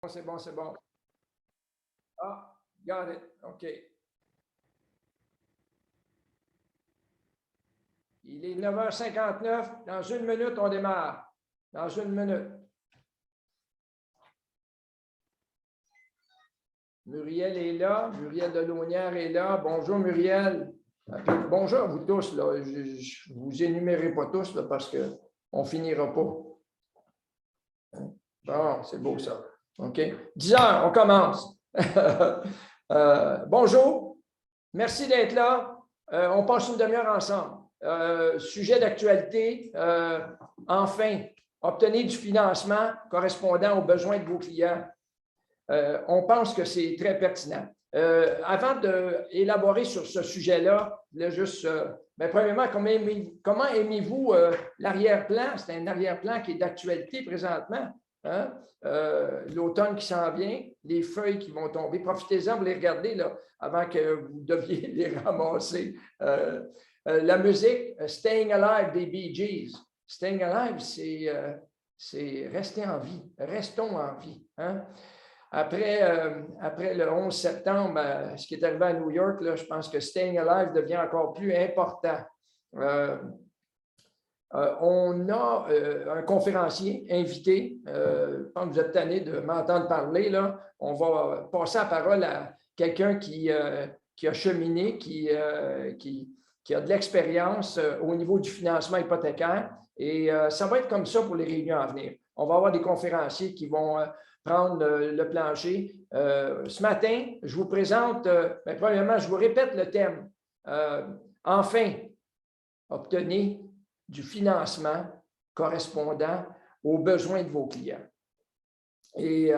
C'est bon, c'est bon. Ah, got it. OK. Il est 9h59. Dans une minute, on démarre. Dans une minute. Muriel est là. Muriel Delaunière est là. Bonjour, Muriel. Bonjour à vous tous. Là. Je ne vous énumérerai pas tous là, parce qu'on ne finira pas. Bon, c'est beau ça. OK. 10 heures, on commence. Bonjour. Merci d'être là. On passe une demi-heure ensemble. Sujet d'actualité. Enfin, obtenir du financement correspondant aux besoins de vos clients. On pense que c'est très pertinent. Avant d'élaborer sur ce sujet-là, juste, premièrement, comment aimez-vous l'arrière-plan? C'est un arrière-plan qui est d'actualité présentement. Hein? L'automne qui s'en vient, les feuilles qui vont tomber. Profitez-en pour les regarder là, avant que vous deviez les ramasser. La musique Staying Alive des Bee Gees. Staying Alive, c'est rester en vie. Restons en vie. Hein? Après le 11 septembre, ce qui est arrivé à New York, là, je pense que Staying Alive devient encore plus important. On a un conférencier invité. Quand vous êtes tanné de m'entendre parler, là, on va passer la parole à quelqu'un qui a cheminé, qui a de l'expérience au niveau du financement hypothécaire. Et ça va être comme ça pour les réunions à venir. On va avoir des conférenciers qui vont prendre le plancher. Ce matin, je vous présente, premièrement, je vous répète le thème. Enfin, obtenez du financement correspondant aux besoins de vos clients. Et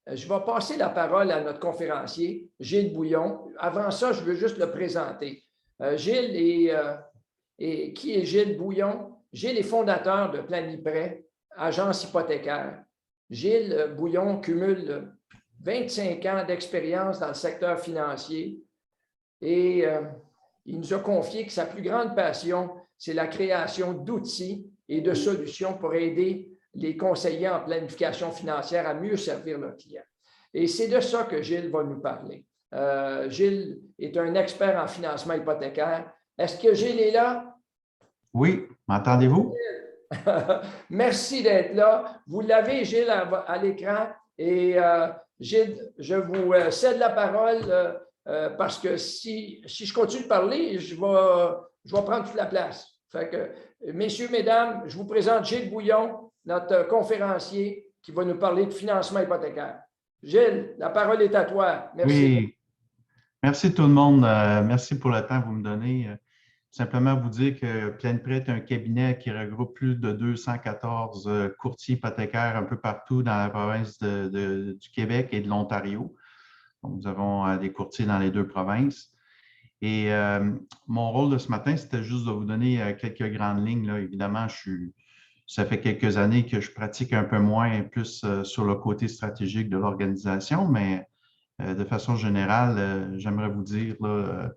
je vais passer la parole à notre conférencier, Gilles Bouillon. Avant ça, je veux juste le présenter. Gilles qui est Gilles Bouillon? Gilles est fondateur de Planiprêt, agence hypothécaire. Gilles Bouillon cumule 25 ans d'expérience dans le secteur financier et il nous a confié que sa plus grande passion, c'est la création d'outils et de solutions pour aider les conseillers en planification financière à mieux servir leurs clients. Et c'est de ça que Gilles va nous parler. Gilles est un expert en financement hypothécaire. Est-ce que Gilles est là? Oui, m'entendez-vous? Merci d'être là. Vous l'avez, Gilles, à l'écran. Et Gilles, je vous cède la parole parce que si je continue de parler, je vais prendre toute la place. Fait que, messieurs, mesdames, je vous présente Gilles Bouillon, notre conférencier qui va nous parler de financement hypothécaire. Gilles, la parole est à toi. Merci. Oui, merci tout le monde. Merci pour le temps que vous me donnez. Simplement vous dire que Planiprêt est un cabinet qui regroupe plus de 214 courtiers hypothécaires un peu partout dans la province du Québec et de l'Ontario. Nous avons des courtiers dans les deux provinces. Et mon rôle de ce matin, c'était juste de vous donner quelques grandes lignes. Là. Évidemment, ça fait quelques années que je pratique un peu moins, plus sur le côté stratégique de l'organisation, mais de façon générale, j'aimerais vous dire là,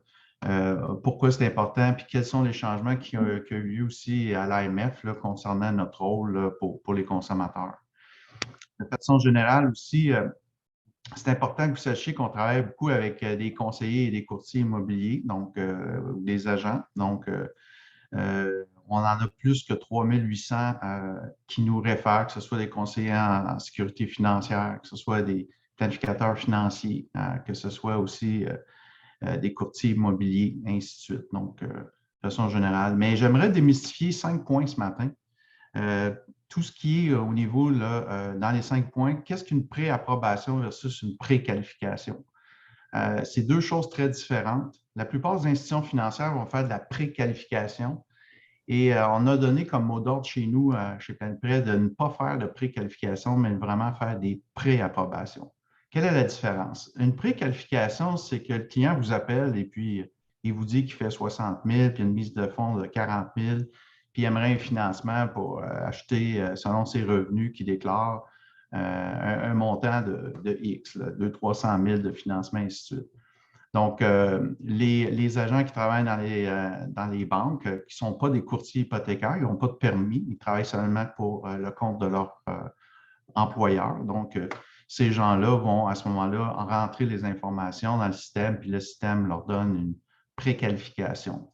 pourquoi c'est important, puis quels sont les changements qui ont eu lieu aussi à l'AMF concernant notre rôle là, pour les consommateurs. De façon générale aussi, c'est important que vous sachiez qu'on travaille beaucoup avec des conseillers et des courtiers immobiliers, donc des agents. Donc, on en a plus que 3800 qui nous réfèrent, que ce soit des conseillers en sécurité financière, que ce soit des planificateurs financiers, que ce soit aussi des courtiers immobiliers, ainsi de suite. Donc, de façon générale. Mais j'aimerais démystifier 5 points ce matin. Tout ce qui est au niveau, là, dans les 5 points, qu'est-ce qu'une pré-approbation versus une pré-qualification? C'est deux choses très différentes. La plupart des institutions financières vont faire de la pré-qualification et on a donné comme mot d'ordre chez nous, chez Planiprêt, de ne pas faire de pré-qualification, mais vraiment faire des pré-approbations. Quelle est la différence? Une pré-qualification, c'est que le client vous appelle et puis il vous dit qu'il fait 60 000 puis une mise de fonds de 40 000 puis il aimerait un financement pour acheter, selon ses revenus qu'il déclare, un montant de X, 200-300 000 de financement, et ainsi de suite. Donc, les agents qui travaillent dans les banques, qui ne sont pas des courtiers hypothécaires, ils n'ont pas de permis, ils travaillent seulement pour le compte de leur employeur. Donc, ces gens-là vont à ce moment-là rentrer les informations dans le système, puis le système leur donne une préqualification.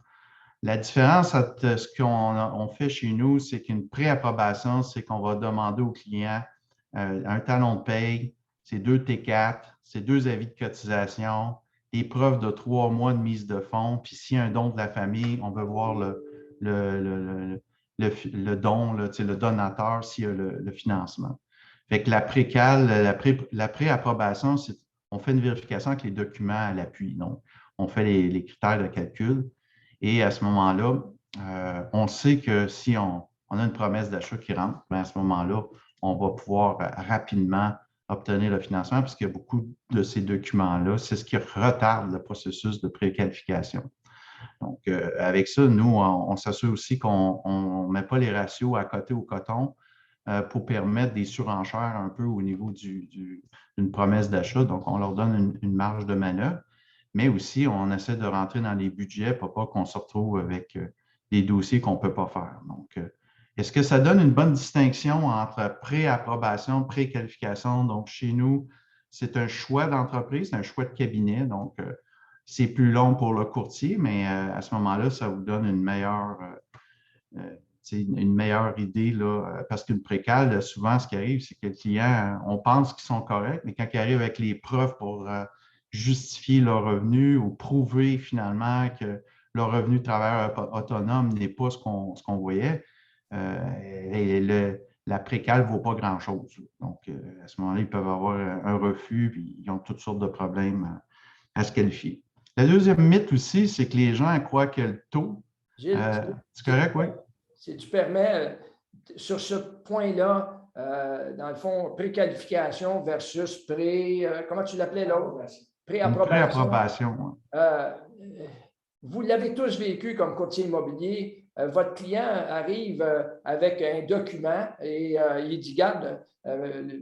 La différence entre ce qu'on fait chez nous, c'est qu'une préapprobation, c'est qu'on va demander au client un talon de paye, c'est 2 T4, c'est 2 avis de cotisation, des preuves de 3 mois de mise de fonds, puis s'il y a un don de la famille, on veut voir le don, le donateur, s'il y a le financement. Fait que la préapprobation, on fait une vérification avec les documents à l'appui. Donc, on fait les critères de calcul. Et à ce moment-là, on sait que si on a une promesse d'achat qui rentre, bien à ce moment-là, on va pouvoir rapidement obtenir le financement puisqu'il y a beaucoup de ces documents-là. C'est ce qui retarde le processus de préqualification. Donc, avec ça, nous, on s'assure aussi qu'on ne met pas les ratios à côté au coton pour permettre des surenchères un peu au niveau d'une promesse d'achat. Donc, on leur donne une marge de manœuvre. Mais aussi, on essaie de rentrer dans les budgets pour pas qu'on se retrouve avec des dossiers qu'on ne peut pas faire. Donc, est-ce que ça donne une bonne distinction entre pré-approbation, pré-qualification? Donc, chez nous, c'est un choix d'entreprise, c'est un choix de cabinet. Donc, c'est plus long pour le courtier, mais à ce moment-là, ça vous donne une meilleure idée, là, parce qu'une précale, souvent, ce qui arrive, c'est que le client, on pense qu'ils sont corrects, mais quand ils arrivent avec les preuves pour justifier leur revenu ou prouver finalement que leur revenu de travailleur autonome n'est pas ce qu'on voyait, la précale ne vaut pas grand-chose. Donc, à ce moment-là, ils peuvent avoir un refus, puis ils ont toutes sortes de problèmes à se qualifier. Le deuxième mythe aussi, c'est que les gens croient que le taux… c'est correct, oui? Si tu permets, sur ce point-là, dans le fond, préqualification versus comment tu l'appelais l'autre? Préapprobation. Vous l'avez tous vécu comme courtier immobilier. Votre client arrive avec un document et il dit, garde,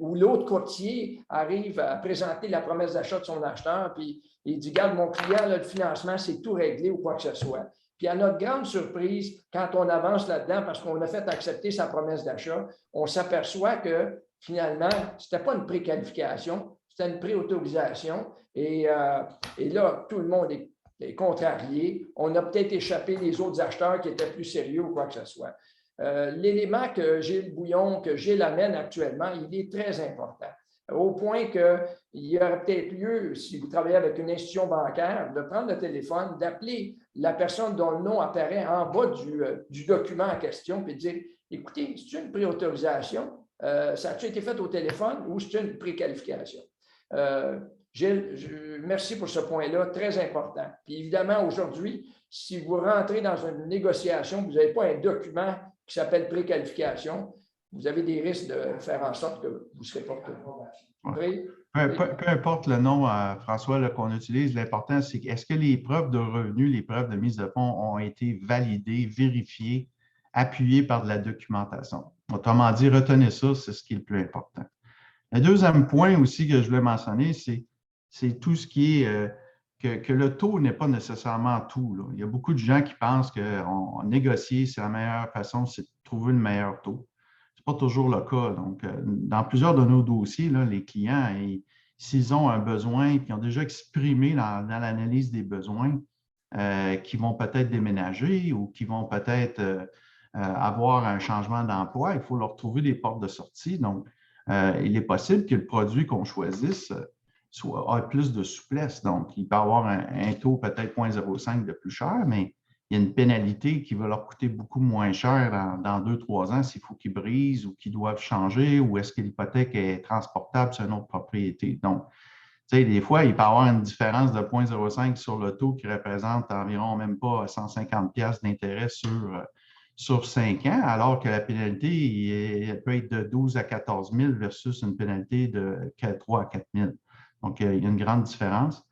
ou l'autre courtier arrive à présenter la promesse d'achat de son acheteur, puis il dit, garde, mon client, là, le financement, c'est tout réglé ou quoi que ce soit. Puis à notre grande surprise, quand on avance là-dedans, parce qu'on a fait accepter sa promesse d'achat, on s'aperçoit que finalement, ce n'était pas une préqualification, c'était une préautorisation. Et là, tout le monde est contrarié. On a peut-être échappé les autres acheteurs qui étaient plus sérieux ou quoi que ce soit. L'élément que Gilles Bouillon, que Gilles amène actuellement, il est très important. Au point qu'il y aurait peut-être lieu, si vous travaillez avec une institution bancaire, de prendre le téléphone, d'appeler la personne dont le nom apparaît en bas du document en question, puis de dire, écoutez, c'est une préautorisation, ça a-t-il été fait au téléphone ou c'est une préqualification? Gilles, merci pour ce point-là, très important. Puis évidemment, aujourd'hui, si vous rentrez dans une négociation, vous n'avez pas un document qui s'appelle préqualification, vous avez des risques de faire en sorte que vous ne serez pas prêt. Peu importe le nom, François, qu'on utilise, l'important, c'est est-ce que les preuves de revenus, les preuves de mise de fonds ont été validées, vérifiées, appuyées par de la documentation. Autrement dit, retenez ça, c'est ce qui est le plus important. Le deuxième point aussi que je voulais mentionner, c'est tout ce qui est que le taux n'est pas nécessairement tout. Là. Il y a beaucoup de gens qui pensent que négocier, c'est la meilleure façon, c'est de trouver le meilleur taux. Ce n'est pas toujours le cas. Donc, dans plusieurs de nos dossiers, là, les clients, s'ils ont un besoin et qu'ils ont déjà exprimé dans l'analyse des besoins, qui vont peut-être déménager ou qui vont peut-être avoir un changement d'emploi, il faut leur trouver des portes de sortie. Donc, il est possible que le produit qu'on choisisse ait plus de souplesse. Donc, il peut avoir un taux peut-être 0,05 de plus cher, mais il y a une pénalité qui va leur coûter beaucoup moins cher dans 2-3 ans s'il faut qu'ils brisent ou qu'ils doivent changer ou est-ce que l'hypothèque est transportable sur une autre propriété. Donc, tu sais, des fois, il peut y avoir une différence de 0,05 sur le taux qui représente environ même pas 150$ d'intérêt sur 5 ans, alors que la pénalité elle peut être de 12 000 à 14 000 versus une pénalité de 3 à 4 000. Donc, il y a une grande différence.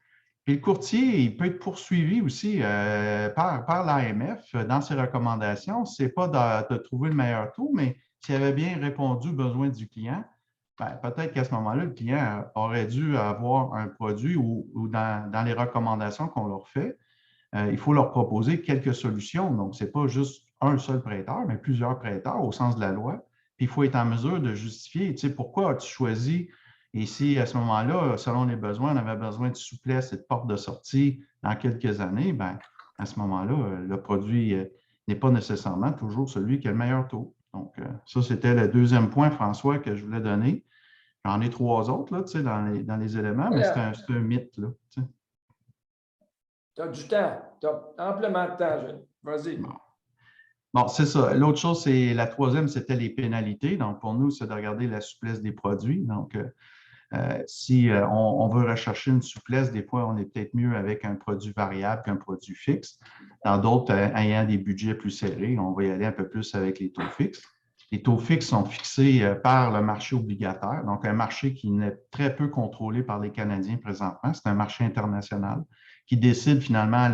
Puis le courtier, il peut être poursuivi aussi par l'AMF dans ses recommandations. Ce n'est pas de trouver le meilleur taux, mais s'il avait bien répondu aux besoins du client, peut-être qu'à ce moment-là, le client aurait dû avoir un produit ou dans les recommandations qu'on leur fait, il faut leur proposer quelques solutions. Donc, ce n'est pas juste un seul prêteur, mais plusieurs prêteurs au sens de la loi. Puis, il faut être en mesure de justifier, tu sais, pourquoi as-tu choisi Et si à ce moment-là, selon les besoins, on avait besoin de souplesse et de porte de sortie dans quelques années, bien, à ce moment-là, le produit n'est pas nécessairement toujours celui qui a le meilleur taux. Donc, ça, c'était le deuxième point, François, que je voulais donner. J'en ai trois autres là, dans les éléments, mais Voilà. c'est un mythe. Là, Tu as du temps. Tu as amplement de temps, Gilles. Vas-y. bon. Bon, c'est ça. L'autre chose, c'est la troisième, c'était les pénalités. Donc, pour nous, c'est de regarder la souplesse des produits. Donc, si on veut rechercher une souplesse, des fois, on est peut-être mieux avec un produit variable qu'un produit fixe. Dans d'autres, ayant des budgets plus serrés, on va y aller un peu plus avec les taux fixes. Les taux fixes sont fixés par le marché obligataire, donc un marché qui n'est très peu contrôlé par les Canadiens présentement. C'est un marché international qui décide finalement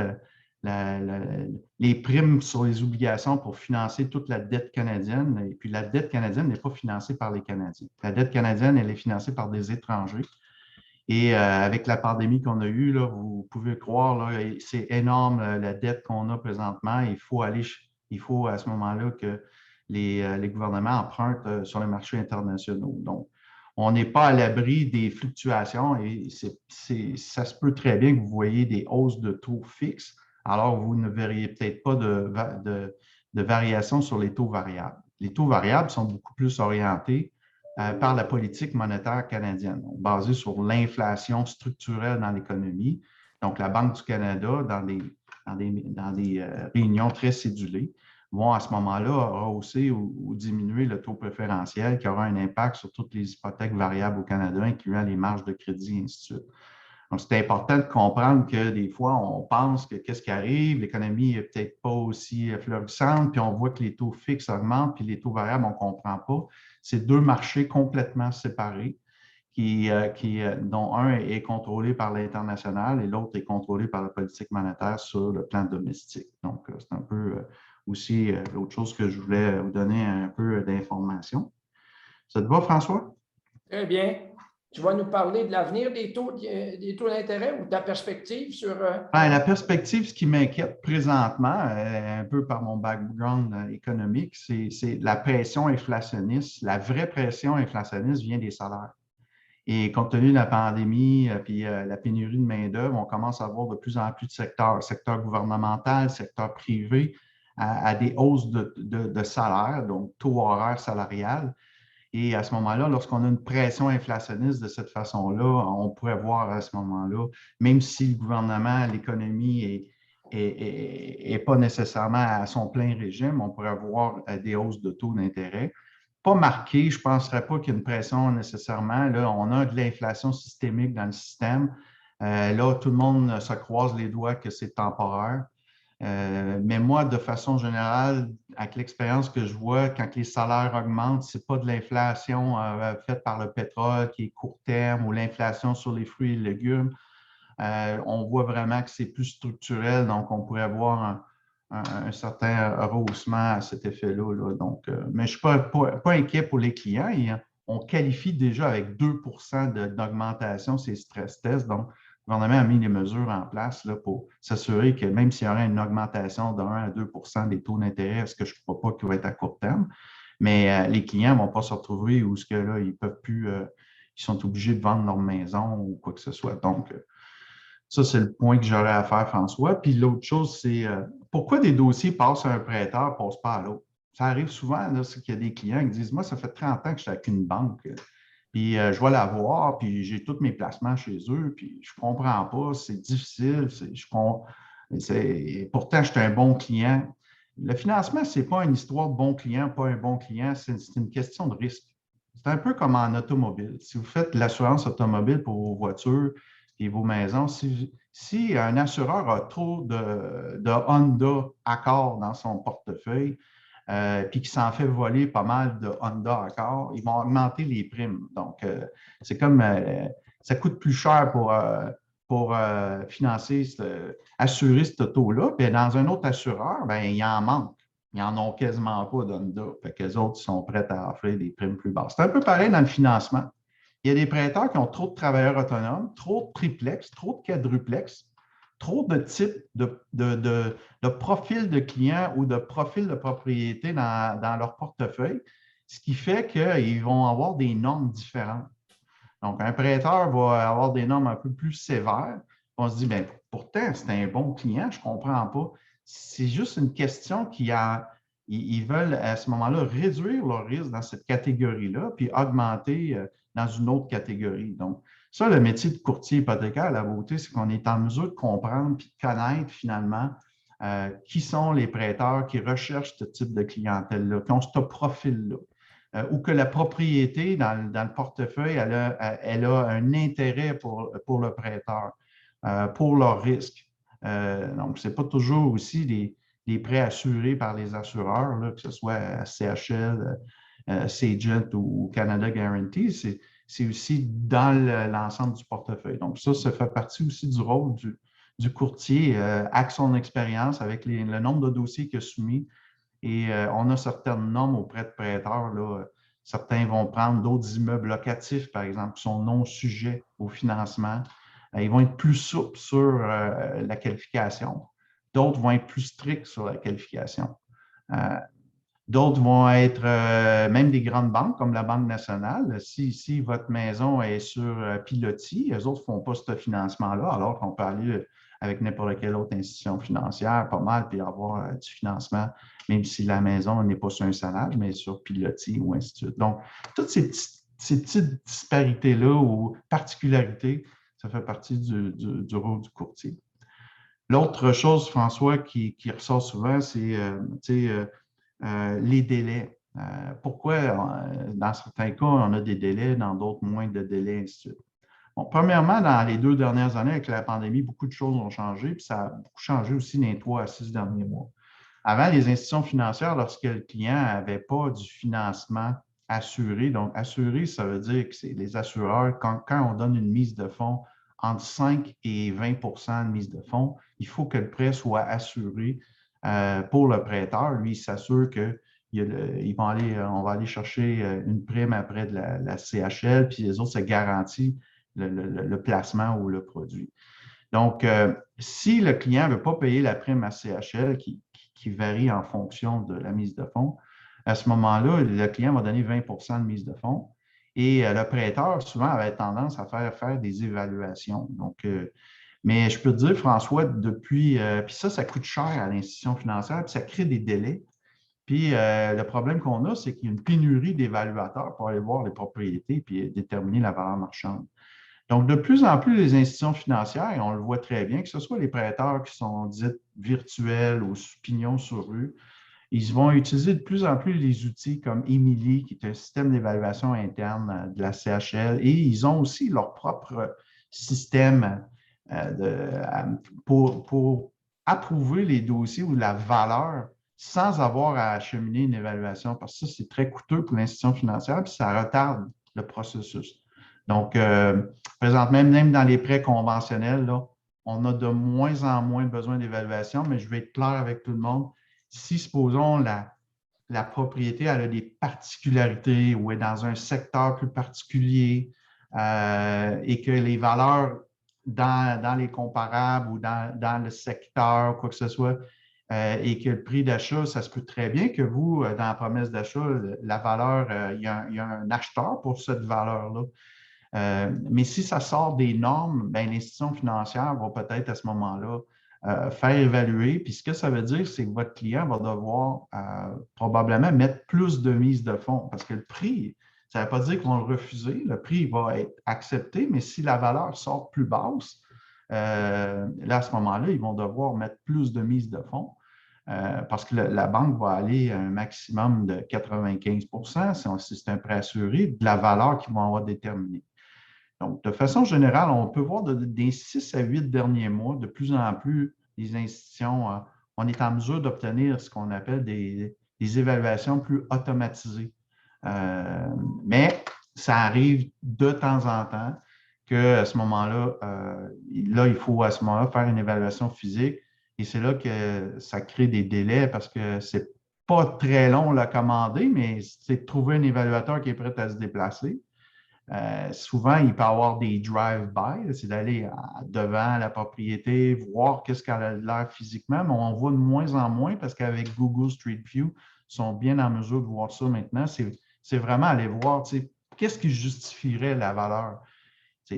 les primes sur les obligations pour financer toute la dette canadienne. Et puis, la dette canadienne n'est pas financée par les Canadiens. La dette canadienne, elle est financée par des étrangers. Et avec la pandémie qu'on a eue, là, vous pouvez croire, c'est énorme la dette qu'on a présentement. Il faut à ce moment-là que les gouvernements empruntent sur les marchés internationaux. Donc, on n'est pas à l'abri des fluctuations et ça se peut très bien que vous voyez des hausses de taux fixes, alors vous ne verriez peut-être pas de variation sur les taux variables. Les taux variables sont beaucoup plus orientés par la politique monétaire canadienne, basée sur l'inflation structurelle dans l'économie. Donc, la Banque du Canada, dans des réunions très cédulées, vont à ce moment-là rehausser ou diminuer le taux préférentiel qui aura un impact sur toutes les hypothèques variables au Canada, incluant les marges de crédit et ainsi de suite. Donc, c'est important de comprendre que des fois, on pense que qu'est-ce qui arrive, l'économie n'est peut-être pas aussi florissante, puis on voit que les taux fixes augmentent, puis les taux variables, on ne comprend pas. C'est deux marchés complètement séparés, dont un est contrôlé par l'international et l'autre est contrôlé par la politique monétaire sur le plan domestique. Donc, c'est un peu aussi l'autre chose que je voulais vous donner un peu d'informations. Ça te va, François? Très bien. Tu vas nous parler de l'avenir des taux d'intérêt ou ta perspective sur. La perspective, ce qui m'inquiète présentement, un peu par mon background économique, c'est la pression inflationniste. La vraie pression inflationniste vient des salaires. Et compte tenu de la pandémie puis la pénurie de main-d'œuvre, on commence à voir de plus en plus de secteur gouvernemental, secteur privé, à des hausses de salaires, donc taux horaire salarial. Et à ce moment-là, lorsqu'on a une pression inflationniste de cette façon-là, on pourrait voir à ce moment-là, même si le gouvernement, l'économie n'est pas nécessairement à son plein régime, on pourrait avoir des hausses de taux d'intérêt. Pas marquées, je ne penserais pas qu'il y ait une pression nécessairement. Là, on a de l'inflation systémique dans le système. Là, tout le monde se croise les doigts que c'est temporaire. Mais moi, de façon générale, avec l'expérience que je vois, quand les salaires augmentent, ce n'est pas de l'inflation faite par le pétrole qui est court terme ou l'inflation sur les fruits et légumes. On voit vraiment que c'est plus structurel, donc on pourrait avoir un certain rehaussement à cet effet-là. Là. Donc, mais je ne suis pas inquiet pour les clients. On qualifie déjà avec 2 d'augmentation ces stress tests. Donc, le gouvernement a mis des mesures en place là, pour s'assurer que même s'il y aurait une augmentation de 1 à 2 des taux d'intérêt, ce que je ne crois pas qu'il va être à court terme, mais les clients ne vont pas se retrouver où là, ils peuvent plus, ils sont obligés de vendre leur maison ou quoi que ce soit. Donc, ça, c'est le point que j'aurais à faire, François. Puis l'autre chose, c'est pourquoi des dossiers passent à un prêteur, ne passent pas à l'autre? Ça arrive souvent, c'est qu'il y a des clients qui disent, moi, ça fait 30 ans que je suis avec une banque. Puis je vais la voir, puis j'ai tous mes placements chez eux, puis je ne comprends pas, c'est difficile, pourtant je suis un bon client. Le financement, ce n'est pas une histoire de bon client, pas un bon client, c'est une question de risque. C'est un peu comme en automobile. Si vous faites l'assurance automobile pour vos voitures et vos maisons, si un assureur a trop de Honda Accord dans son portefeuille, puis qui s'en fait voler pas mal de Honda Accord, ils vont augmenter les primes. Donc, c'est comme ça coûte plus cher pour financer, assurer ce taux-là. Puis dans un autre assureur, bien, il en manque. Ils n'en ont quasiment pas d'Honda. Fait que les autres sont prêts à offrir des primes plus basses. C'est un peu pareil dans le financement. Il y a des prêteurs qui ont trop de travailleurs autonomes, trop de triplex, trop de quadruplex, trop de types de profils de clients ou de profils de propriété dans leur portefeuille, ce qui fait qu'ils vont avoir des normes différentes. Donc, un prêteur va avoir des normes un peu plus sévères. On se dit, bien, pourtant, c'est un bon client, je ne comprends pas. C'est juste une question ils veulent à ce moment-là réduire leur risque dans cette catégorie-là, puis augmenter dans une autre catégorie. Donc, ça, le métier de courtier hypothécaire, la beauté, c'est qu'on est en mesure de comprendre puis de connaître finalement qui sont les prêteurs qui recherchent ce type de clientèle-là, qui ont ce profil-là. Ou que la propriété dans le portefeuille, elle a un intérêt pour le prêteur, pour leur risque. Donc, ce n'est pas toujours aussi les prêts assurés par les assureurs, là, que ce soit CHL, Sagent ou Canada Guarantee, c'est aussi dans l'ensemble du portefeuille. Donc, ça fait partie aussi du rôle du courtier, avec son expérience, avec le nombre de dossiers qu'il a soumis. Et on a certaines normes auprès de prêteurs. Là. Certains vont prendre d'autres immeubles locatifs, par exemple, qui sont non sujets au financement. Ils vont être plus souples sur la qualification. D'autres vont être plus stricts sur la qualification. D'autres vont être même des grandes banques comme la Banque nationale. Si votre maison est sur pilotis, eux autres ne font pas ce financement-là, alors qu'on peut aller avec n'importe quelle autre institution financière, pas mal, puis avoir du financement, même si la maison n'est pas sur un salage, mais sur pilotis ou ainsi de suite. Donc, toutes ces petites disparités-là ou particularités, ça fait partie du rôle du courtier. L'autre chose, François, qui ressort souvent, c'est les délais. Pourquoi, dans certains cas, on a des délais, dans d'autres, moins de délais, ainsi de suite. Bon, premièrement, dans les 2 dernières années, avec la pandémie, beaucoup de choses ont changé, puis ça a beaucoup changé aussi dans les 3 à 6 derniers mois. Avant, les institutions financières, lorsque le client n'avait pas du financement assuré, donc assuré, ça veut dire que c'est les assureurs, quand on donne une mise de fonds entre 5 et 20 de mise de fonds, il faut que le prêt soit assuré pour le prêteur. Lui, il s'assure que on va aller chercher une prime après de la CHL, puis les autres, ça garantit le placement ou le produit. Donc, si le client ne veut pas payer la prime à CHL, qui varie en fonction de la mise de fonds, à ce moment-là, le client va donner 20 de mise de fonds et le prêteur, souvent, avait tendance à faire des évaluations. Donc, mais je peux te dire, François, puis ça coûte cher à l'institution financière, puis ça crée des délais. Puis le problème qu'on a, c'est qu'il y a une pénurie d'évaluateurs pour aller voir les propriétés puis déterminer la valeur marchande. Donc, de plus en plus, les institutions financières, et on le voit très bien, que ce soit les prêteurs qui sont dits virtuels ou pignon sur rue, ils vont utiliser de plus en plus les outils comme Emily, qui est un système d'évaluation interne de la CHL, et ils ont aussi leur propre système pour approuver les dossiers ou la valeur sans avoir à acheminer une évaluation, parce que ça, c'est très coûteux pour l'institution financière, puis ça retarde le processus. Donc, présentement, même dans les prêts conventionnels, là, on a de moins en moins besoin d'évaluation, mais je vais être clair avec tout le monde. Si, supposons, la propriété elle a des particularités ou est dans un secteur plus particulier et que les valeurs dans les comparables ou dans le secteur, quoi que ce soit, et que le prix d'achat, ça se peut très bien que vous, dans la promesse d'achat, la valeur, il y a un acheteur pour cette valeur-là. Mais si ça sort des normes, l'institution financière va peut-être à ce moment-là faire évaluer. Puis ce que ça veut dire, c'est que votre client va devoir probablement mettre plus de mise de fonds parce que le prix, ça ne veut pas dire qu'ils vont le refuser. Le prix va être accepté, mais si la valeur sort plus basse, là, à ce moment-là, ils vont devoir mettre plus de mise de fonds. Parce que la banque va aller à un maximum de 95 si c'est un prêt assuré, de la valeur qu'ils vont avoir déterminée. Donc, de façon générale, on peut voir des 6 à 8 derniers mois, de plus en plus, les institutions, on est en mesure d'obtenir ce qu'on appelle des évaluations plus automatisées. Mais ça arrive de temps en temps qu'à ce moment-là, il faut à ce moment-là faire une évaluation physique et c'est là que ça crée des délais parce que c'est pas très long à commander, mais c'est de trouver un évaluateur qui est prêt à se déplacer. Souvent, il peut y avoir des drive-by, c'est d'aller devant la propriété, voir qu'est-ce qu'elle a l'air physiquement, mais on voit de moins en moins parce qu'avec Google Street View, ils sont bien en mesure de voir ça maintenant. C'est vraiment aller voir, qu'est-ce qui justifierait la valeur.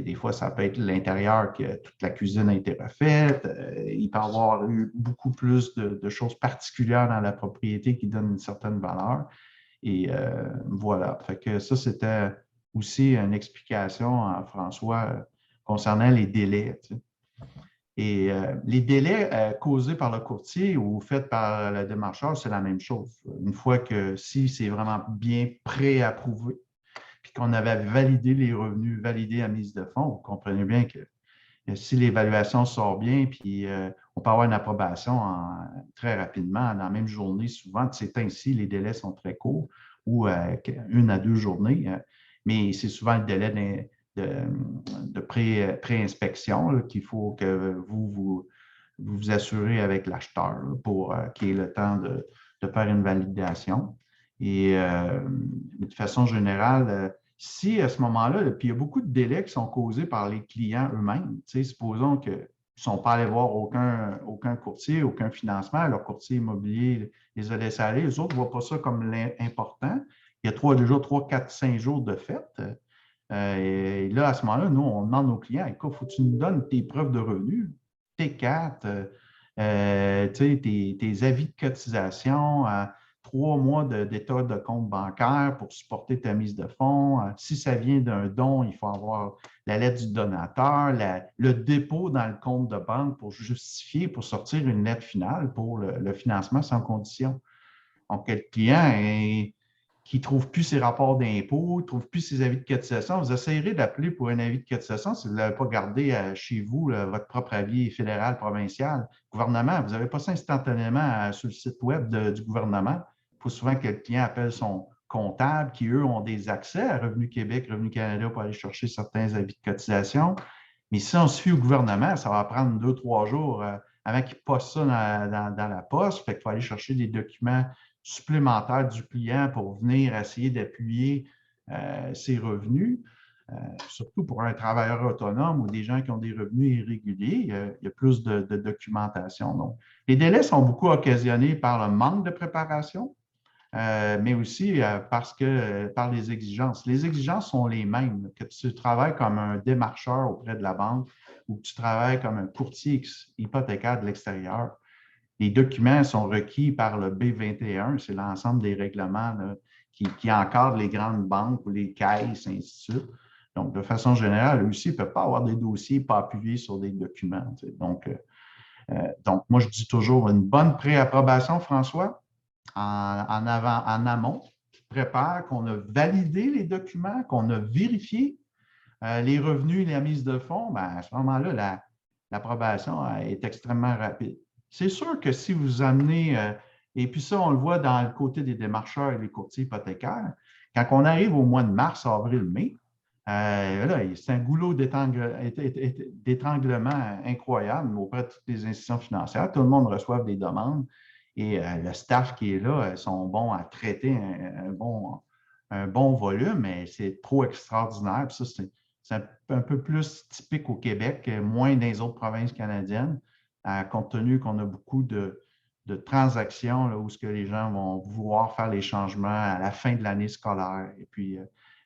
Des fois, ça peut être l'intérieur que toute la cuisine a été refaite. Il peut y avoir eu beaucoup plus de choses particulières dans la propriété qui donnent une certaine valeur. Et voilà. Fait que ça, c'était aussi une explication, François, concernant les délais. Et les délais causés par le courtier ou faits par le démarcheur, c'est la même chose. Une fois que si c'est vraiment bien préapprouvé, puis qu'on avait validé les revenus, validé la mise de fonds, vous comprenez bien que si l'évaluation sort bien, puis on peut avoir une approbation très rapidement, dans la même journée, souvent, c'est ainsi, les délais sont très courts, ou 1 à 2 journées, mais c'est souvent le délai de pré-inspection qu'il faut que vous assurez avec l'acheteur pour qu'il ait le temps de faire une validation. Et de façon générale, si à ce moment-là, puis il y a beaucoup de délais qui sont causés par les clients eux-mêmes. Supposons qu'ils ne sont pas allés voir aucun courtier, aucun financement, leur courtier immobilier les a laissés aller. Les autres ne voient pas ça comme important. Il y a déjà 3, 4, 5 jours de fête. Et là, à ce moment-là, nous, on demande aux clients, écoute, il faut que tu nous donnes tes preuves de revenus, T4, tes avis de cotisation, 3 mois d'état de compte bancaire pour supporter ta mise de fonds. Si ça vient d'un don, il faut avoir la lettre du donateur, le dépôt dans le compte de banque pour justifier, pour sortir une lettre finale pour le financement sans condition. Donc, le client qui ne trouve plus ses rapports d'impôt, ne trouve plus ses avis de cotisation, vous essayerez d'appeler pour un avis de cotisation si vous ne l'avez pas gardé chez vous, votre propre avis fédéral, provincial, gouvernement. Vous n'avez pas ça instantanément sur le site web du gouvernement. Il faut souvent que le client appelle son comptable, qui, eux, ont des accès à Revenu Québec, Revenu Canada pour aller chercher certains avis de cotisation. Mais si on se fie au gouvernement, ça va prendre 2, 3 jours avant qu'il poste ça dans la poste. Fait qu'il faut aller chercher des documents supplémentaires du client pour venir essayer d'appuyer ses revenus. Surtout pour un travailleur autonome ou des gens qui ont des revenus irréguliers, il y a plus de documentation. Donc, les délais sont beaucoup occasionnés par le manque de préparation, mais aussi par les exigences. Les exigences sont les mêmes, que tu travailles comme un démarcheur auprès de la banque ou que tu travailles comme un courtier hypothécaire de l'extérieur. Les documents sont requis par le B21, c'est l'ensemble des règlements là, qui encadrent les grandes banques ou les caisses, ainsi de suite. Donc, de façon générale, eux aussi ne peuvent pas avoir des dossiers pas appuyés sur des documents. Donc, moi, je dis toujours une bonne préapprobation, François, en amont, qui prépare, qu'on a validé les documents, qu'on a vérifié les revenus et la mise de fonds, bien, à ce moment-là, l'approbation est extrêmement rapide. C'est sûr que si vous amenez, et puis ça, on le voit dans le côté des démarcheurs et des courtiers hypothécaires, quand on arrive au mois de mars, avril, mai, c'est un goulot d'étranglement incroyable auprès de toutes les institutions financières. Tout le monde reçoit des demandes et le staff qui est là sont bons à traiter un bon volume, mais c'est trop extraordinaire. Puis ça, c'est un peu plus typique au Québec, moins dans les autres provinces canadiennes, compte tenu qu'on a beaucoup de transactions là, où ce que les gens vont vouloir faire les changements à la fin de l'année scolaire. Et puis,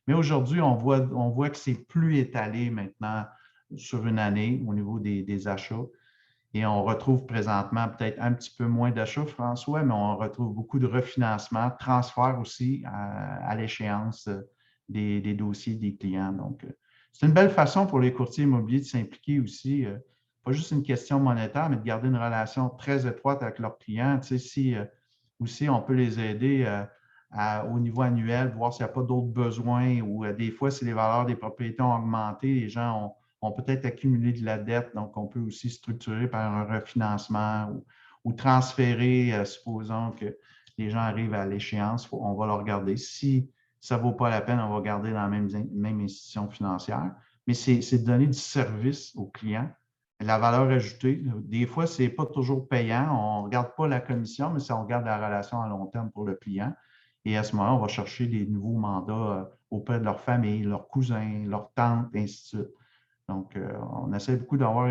mais aujourd'hui, on voit que c'est plus étalé maintenant sur une année au niveau des achats. Et on retrouve présentement peut-être un petit peu moins d'achats, François, mais on retrouve beaucoup de refinancement, transfert aussi à l'échéance des dossiers des clients. Donc, c'est une belle façon pour les courtiers immobiliers de s'impliquer aussi. Pas juste une question monétaire, mais de garder une relation très étroite avec leurs clients. Tu sais, si aussi on peut les aider au niveau annuel, voir s'il n'y a pas d'autres besoins ou des fois, si les valeurs des propriétés ont augmenté, les gens ont peut-être accumulé de la dette, donc on peut aussi structurer par un refinancement ou transférer, supposons que les gens arrivent à l'échéance, on va le regarder. Si ça ne vaut pas la peine, on va garder dans la même institution financière. Mais c'est de donner du service aux clients, la valeur ajoutée. Des fois, ce n'est pas toujours payant. On ne regarde pas la commission, mais on regarde la relation à long terme pour le client. Et à ce moment-là, on va chercher des nouveaux mandats auprès de leur famille, leurs cousins, leurs tantes, ainsi de suite. Donc, on essaie beaucoup d'avoir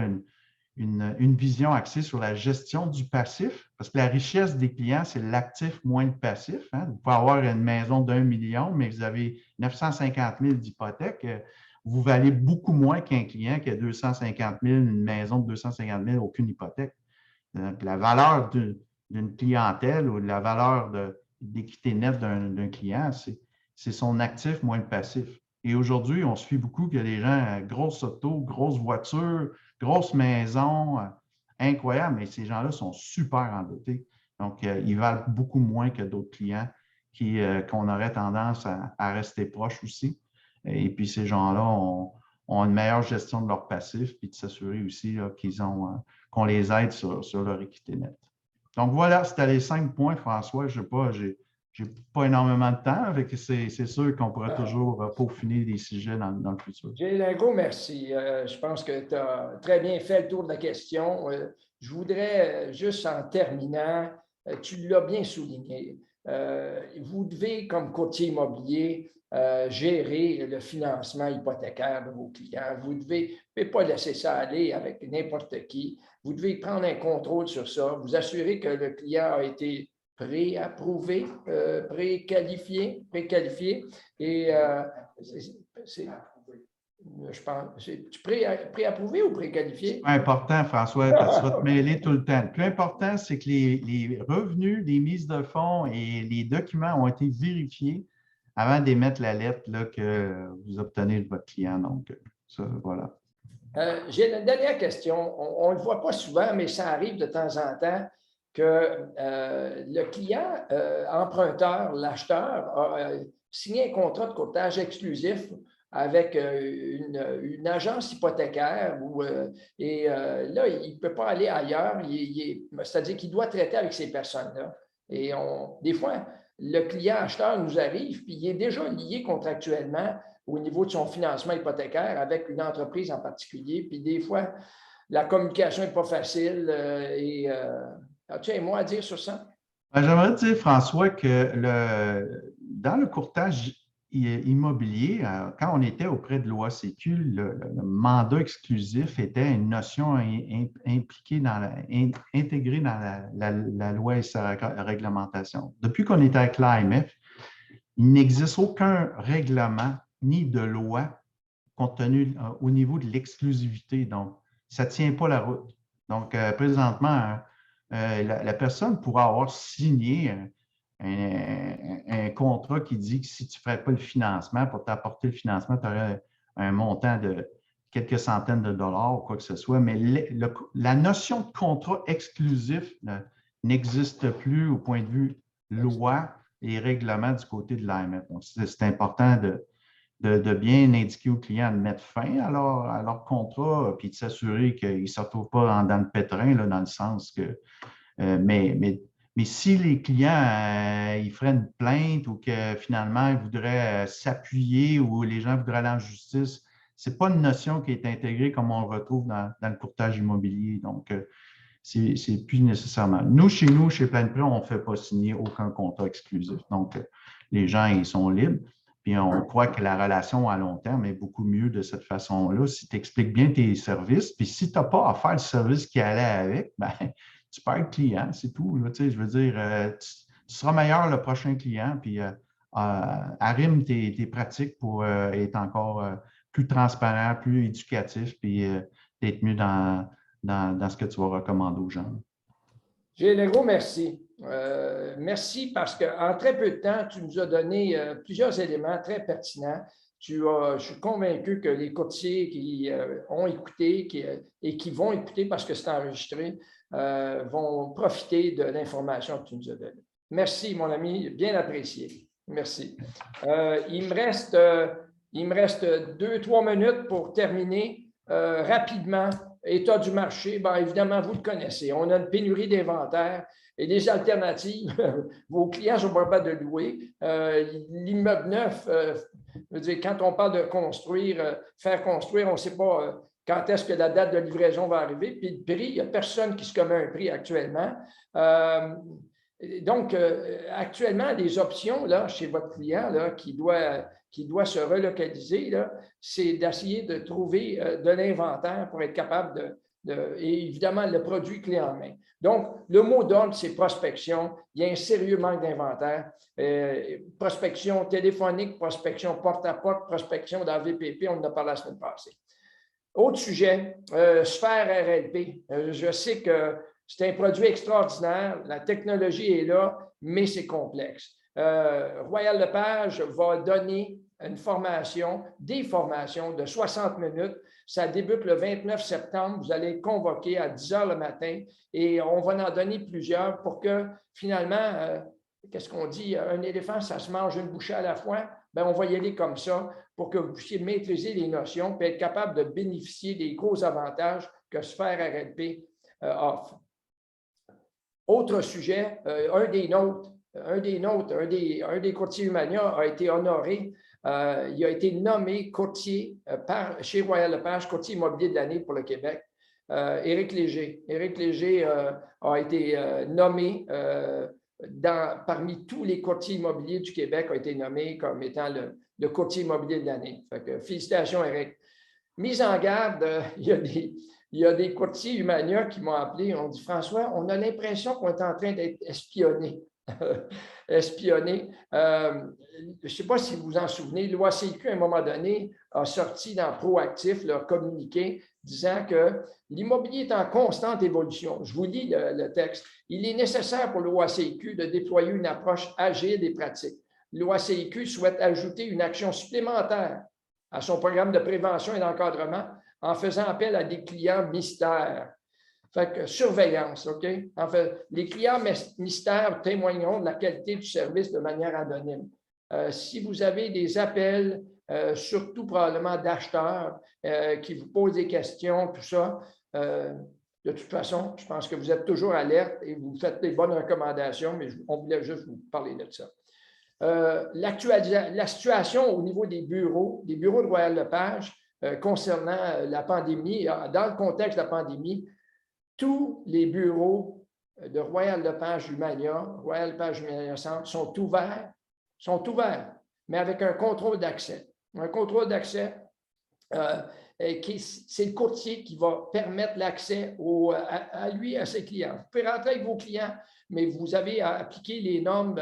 une vision axée sur la gestion du passif, parce que la richesse des clients, c'est l'actif moins le passif. Hein. Vous pouvez avoir une maison d'1 million, mais vous avez 950 000 d'hypothèque. vous valez beaucoup moins qu'un client qui a 250 000, une maison de 250 000, aucune hypothèque. La valeur d'une clientèle ou la valeur d'équité nette d'un client, c'est son actif moins le passif. Et aujourd'hui, on se fie beaucoup que les gens, grosses autos, grosses voitures, grosses maisons, incroyable, mais ces gens-là sont super endettés. Donc, ils valent beaucoup moins que d'autres clients qu'on aurait tendance à rester proches aussi. Et puis, ces gens-là ont une meilleure gestion de leur passif, puis de s'assurer aussi là, qu'on les aide sur leur équité nette. Donc, voilà, c'était les 5 points, François. Je ne sais pas, j'ai pas énormément de temps, avec c'est sûr qu'on pourra toujours peaufiner des sujets dans le futur. Gilles Lingot, merci. Je pense que tu as très bien fait le tour de la question. Je voudrais juste en terminant, tu l'as bien souligné, vous devez, comme courtier immobilier, gérer le financement hypothécaire de vos clients. Vous ne pouvez pas laisser ça aller avec n'importe qui. Vous devez prendre un contrôle sur ça, vous assurer que le client a été pré-approuvé, préqualifié, et je pense, c'est-tu pré-approuvé ou préqualifié? C'est important, François, parce que tu vas te mêler tout le temps. Le plus important, c'est que les revenus, les mises de fonds et les documents ont été vérifiés avant d'émettre la lettre là, que vous obtenez de votre client. Donc, ça, voilà. J'ai une dernière question. On ne le voit pas souvent, mais ça arrive de temps en temps que le client emprunteur, l'acheteur, a signé un contrat de courtage exclusif avec une agence hypothécaire et là, il ne peut pas aller ailleurs. C'est-à-dire qu'il doit traiter avec ces personnes-là. Et des fois, le client acheteur nous arrive, puis il est déjà lié contractuellement au niveau de son financement hypothécaire avec une entreprise en particulier. Puis des fois, la communication n'est pas facile. As-tu un mot à dire sur ça? J'aimerais dire, François, que dans le courtage immobilier, quand on était auprès de l'OACQ, le mandat exclusif était une notion intégrée dans la loi et sa réglementation. Depuis qu'on est avec l'AMF, il n'existe aucun règlement ni de loi compte tenu au niveau de l'exclusivité. Donc, ça ne tient pas la route. Donc, présentement, la personne pourra avoir signé un contrat qui dit que si tu ne ferais pas le financement, pour t'apporter le financement, tu aurais un montant de quelques centaines de dollars ou quoi que ce soit. Mais la notion de contrat exclusif n'existe plus au point de vue loi et règlement du côté de l'AMF. Donc, c'est important de bien indiquer aux clients de mettre fin à leur contrat puis de s'assurer qu'ils ne se retrouvent pas dans le pétrin, là, dans le sens que mais si les clients ils feraient une plainte ou que finalement ils voudraient s'appuyer ou les gens voudraient aller en justice, ce n'est pas une notion qui est intégrée comme on le retrouve dans le courtage immobilier. Donc, c'est plus nécessairement. Chez Plaine-Prêt, on ne fait pas signer aucun contrat exclusif. Donc, les gens, ils sont libres. Puis on croit que la relation à long terme est beaucoup mieux de cette façon-là. Si tu expliques bien tes services, puis si tu n'as pas à faire le service qui allait avec, ben, tu perds le client, c'est tout. Là, je veux dire, tu seras meilleur le prochain client, puis arrime tes pratiques pour être encore plus transparent, plus éducatif, puis être mieux dans ce que tu vas recommander aux gens. Gilles Lingot, merci. Merci parce qu'en très peu de temps, tu nous as donné plusieurs éléments très pertinents. Je suis convaincu que les courtiers qui ont écouté et qui vont écouter parce que c'est enregistré vont profiter de l'information que tu nous as donnée. Merci, mon ami, bien apprécié. Merci. Il me reste 2-3 minutes pour terminer rapidement. État du marché, bien, évidemment, vous le connaissez. On a une pénurie d'inventaire et des alternatives. Vos clients ne sont pas capables de louer. L'immeuble neuf, je veux dire, quand on parle de construire, faire construire, on ne sait pas quand est-ce que la date de livraison va arriver. Puis le prix, il n'y a personne qui se commet un prix actuellement. Donc, actuellement, les options là, chez votre client là, qui doit se relocaliser, c'est d'essayer de trouver de l'inventaire pour être capable et évidemment le produit clé en main. Donc, le mot d'ordre, c'est prospection. Il y a un sérieux manque d'inventaire. Prospection téléphonique, prospection porte-à-porte, prospection dans VPP, on en a parlé la semaine passée. Autre sujet, Sphère RLP. Je sais que c'est un produit extraordinaire, la technologie est là, mais c'est complexe. Royal Lepage va donner une formation, des formations de 60 minutes. Ça débute le 29 septembre. Vous allez être convoqué à 10 heures le matin et on va en donner plusieurs pour que finalement, qu'est-ce qu'on dit? Un éléphant, ça se mange une bouchée à la fois. Bien, on va y aller comme ça pour que vous puissiez maîtriser les notions et être capable de bénéficier des gros avantages que Sphère RLP offre. Autre sujet, un des courtiers Humania a été honoré. Il a été nommé courtier chez Royal Lepage, courtier immobilier de l'année pour le Québec. Éric Léger. Éric Léger a été nommé parmi tous les courtiers immobiliers du Québec, a été nommé comme étant le courtier immobilier de l'année. Félicitations, Éric. Mise en garde, il y a des courtiers Humania qui m'ont appelé. On dit, François, on a l'impression qu'on est en train d'être espionné. espionné. Je ne sais pas si vous vous en souvenez, l'OACQ, à un moment donné, a sorti dans Proactif leur communiqué disant que l'immobilier est en constante évolution. Je vous lis le texte. Il est nécessaire pour l'OACQ de déployer une approche agile et pratique. L'OACQ souhaite ajouter une action supplémentaire à son programme de prévention et d'encadrement en faisant appel à des clients mystères. Fait que surveillance, OK? En fait, les clients mystères témoigneront de la qualité du service de manière anonyme. Si vous avez des appels, surtout probablement d'acheteurs qui vous posent des questions, tout ça, de toute façon, je pense que vous êtes toujours alerte et vous faites des bonnes recommandations, mais on voulait juste vous parler de ça. La situation au niveau des bureaux de Royal Lepage concernant la pandémie, dans le contexte de la pandémie, tous les bureaux de Royal Lepage Humania, Royal Lepage Humania Centre sont ouverts, mais avec un contrôle d'accès. Un contrôle d'accès, c'est le courtier qui va permettre l'accès à lui, à ses clients. Vous pouvez rentrer avec vos clients, mais vous avez à appliquer les normes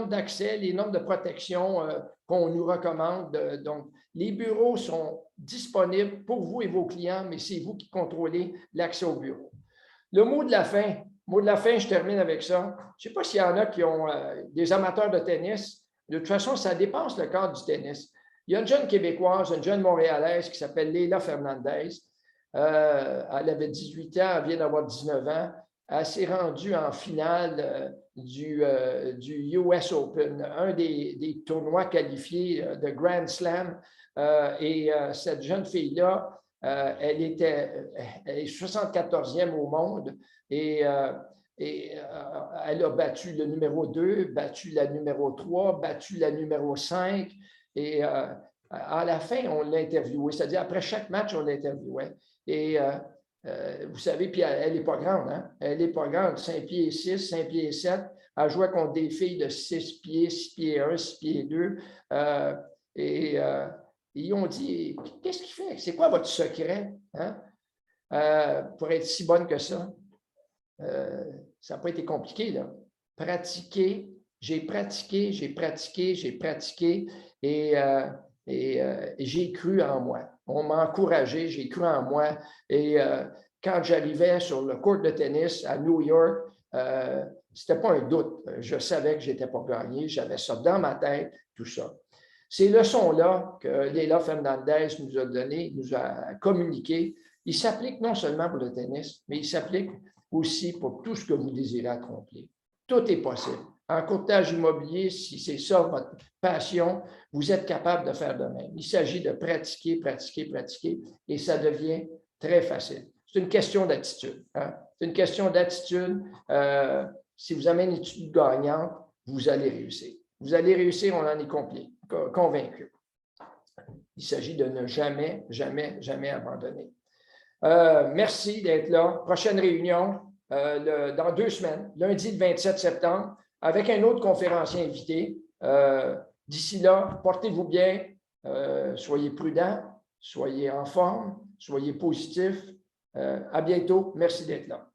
d'accès, les normes de protection qu'on nous recommande. Donc, les bureaux sont disponibles pour vous et vos clients, mais c'est vous qui contrôlez l'accès au bureau. Le mot de la fin, je termine avec ça. Je ne sais pas s'il y en a qui ont des amateurs de tennis. De toute façon, ça dépasse le cadre du tennis. Il y a une jeune Québécoise, une jeune Montréalaise qui s'appelle Leila Fernandez. Elle avait 18 ans, elle vient d'avoir 19 ans. Elle s'est rendue en finale du US Open, un des tournois qualifiés de Grand Slam. Et cette jeune fille-là, elle est 74e au monde et elle a battu le numéro 2, battu la numéro 3, battu la numéro 5 et à la fin, on l'a interviewée, c'est-à-dire après chaque match, on l'interviewait. Et vous savez, puis elle n'est pas grande, hein? Elle n'est pas grande, 5 pieds 6, 5 pieds 7. Elle jouait contre des filles de 6 pieds, 6 pieds 1, 6 pieds 2. Ils ont dit, qu'est-ce qu'il fait? C'est quoi votre secret pour être si bonne que ça? Ça n'a pas été compliqué, là. Pratiquer, j'ai pratiqué et j'ai cru en moi. On m'a encouragé, j'ai cru en moi. Et quand j'arrivais sur le court de tennis à New York, ce n'était pas un doute. Je savais que je n'étais pas gagné, j'avais ça dans ma tête, tout ça. Ces leçons-là que Leila Fernandez nous a données, nous a communiquées, ils s'appliquent non seulement pour le tennis, mais ils s'appliquent aussi pour tout ce que vous désirez accomplir. Tout est possible. En courtage immobilier, si c'est ça votre passion, vous êtes capable de faire de même. Il s'agit de pratiquer et ça devient très facile. C'est une question d'attitude. Hein? C'est une question d'attitude. Si vous avez une étude gagnante, vous allez réussir. Vous allez réussir, on en est convaincu. Il s'agit de ne jamais abandonner. Merci d'être là. Prochaine réunion dans 2 semaines, lundi le 27 septembre, avec un autre conférencier invité. D'ici là, portez-vous bien, soyez prudents, soyez en forme, soyez positifs À bientôt. Merci d'être là.